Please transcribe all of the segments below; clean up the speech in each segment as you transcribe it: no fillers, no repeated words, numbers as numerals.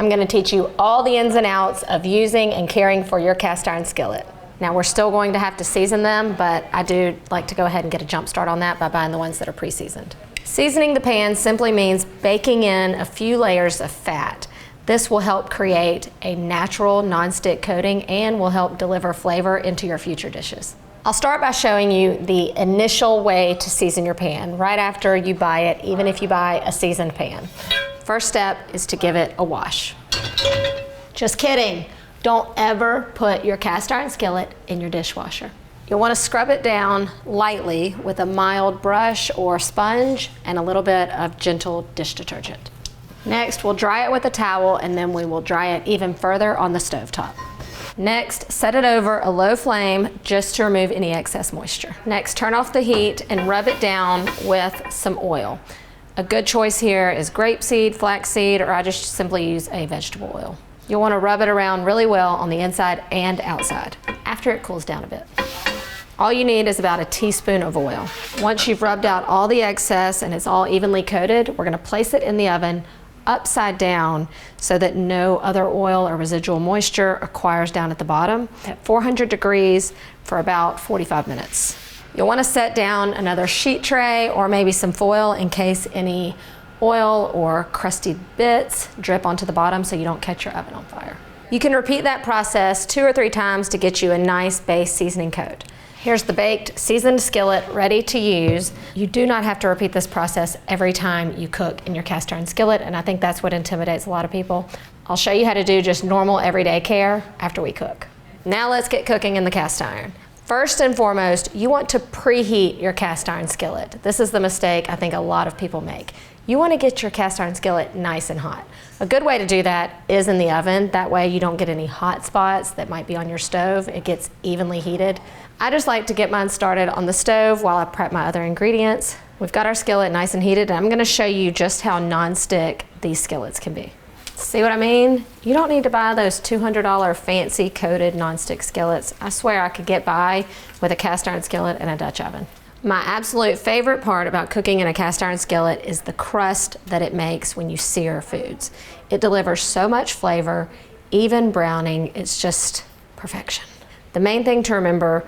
I'm going to teach you all the ins and outs of using and caring for your cast iron skillet. Now we're still going to have to season them, but I do like to go ahead and get a jump start on that by buying the ones that are pre-seasoned. Seasoning the pan simply means baking in a few layers of fat. This will help create a natural non-stick coating and will help deliver flavor into your future dishes. I'll start by showing you the initial way to season your pan right after you buy it, even if you buy a seasoned pan. First step is to give it a wash. Just kidding. Don't ever put your cast iron skillet in your dishwasher. You'll want to scrub it down lightly with a mild brush or sponge and a little bit of gentle dish detergent. Next, we'll dry it with a towel and then we will dry it even further on the stovetop. Next, set it over a low flame just to remove any excess moisture. Next, turn off the heat and rub it down with some oil. A good choice here is grapeseed, flaxseed, or I just simply use a vegetable oil. You'll want to rub it around really well on the inside and outside after it cools down a bit. All you need is about a teaspoon of oil. Once you've rubbed out all the excess and it's all evenly coated, we're going to place it in the oven upside down so that no other oil or residual moisture acquires down at the bottom at 400 degrees for about 45 minutes. You'll want to set down another sheet tray or maybe some foil in case any oil or crusty bits drip onto the bottom so you don't catch your oven on fire. You can repeat that process 2 or 3 times to get you a nice base seasoning coat. Here's the baked, seasoned skillet ready to use. You do not have to repeat this process every time you cook in your cast iron skillet, and I think that's what intimidates a lot of people. I'll show you how to do just normal everyday care after we cook. Now let's get cooking in the cast iron. First and foremost, you want to preheat your cast iron skillet. This is the mistake I think a lot of people make. You want to get your cast iron skillet nice and hot. A good way to do that is in the oven. That way you don't get any hot spots that might be on your stove. It gets evenly heated. I just like to get mine started on the stove while I prep my other ingredients. We've got our skillet nice and heated, and I'm going to show you just how non-stick these skillets can be. See what I mean? You don't need to buy those $200 fancy coated non-stick skillets. I swear I could get by with a cast iron skillet and a Dutch oven. My absolute favorite part about cooking in a cast iron skillet is the crust that it makes when you sear foods. It delivers so much flavor, even browning, it's just perfection. The main thing to remember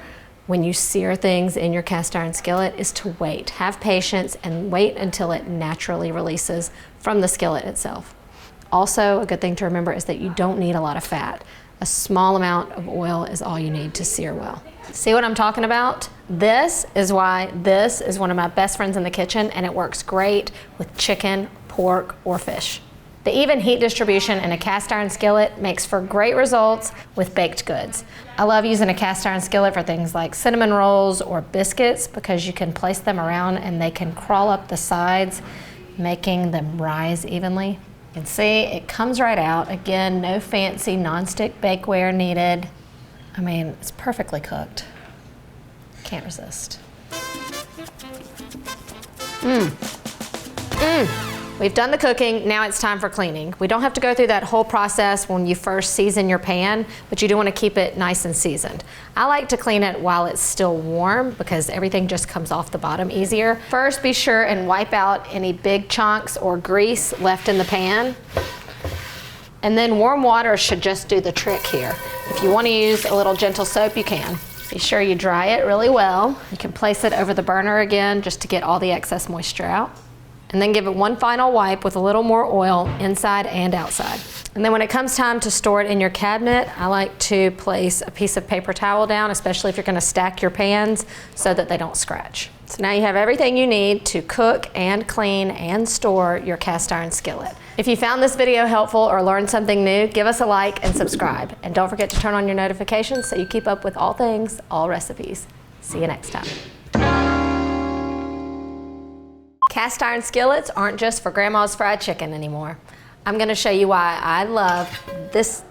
when you sear things in your cast iron skillet is to wait. Have patience and wait until it naturally releases from the skillet itself. Also, a good thing to remember is that you don't need a lot of fat. A small amount of oil is all you need to sear well. See what I'm talking about? This is why this is one of my best friends in the kitchen, and it works great with chicken, pork, or fish. The even heat distribution in a cast iron skillet makes for great results with baked goods. I love using a cast iron skillet for things like cinnamon rolls or biscuits because you can place them around and they can crawl up the sides, making them rise evenly. You can see it comes right out. Again, no fancy non-stick bakeware needed. I mean, it's perfectly cooked. Can't resist. We've done the cooking, now it's time for cleaning. We don't have to go through that whole process when you first season your pan, but you do want to keep it nice and seasoned. I like to clean it while it's still warm because everything just comes off the bottom easier. First, be sure and wipe out any big chunks or grease left in the pan. And then warm water should just do the trick here. If you want to use a little gentle soap, you can. Be sure you dry it really well. You can place it over the burner again just to get all the excess moisture out. And then give it one final wipe with a little more oil inside and outside. And then when it comes time to store it in your cabinet, I like to place a piece of paper towel down, especially if you're going to stack your pans so that they don't scratch. So now you have everything you need to cook and clean and store your cast iron skillet. If you found this video helpful or learned something new, give us a like and subscribe. And don't forget to turn on your notifications so you keep up with all things Allrecipes. See you next time. Cast iron skillets aren't just for grandma's fried chicken anymore. I'm going to show you why I love this.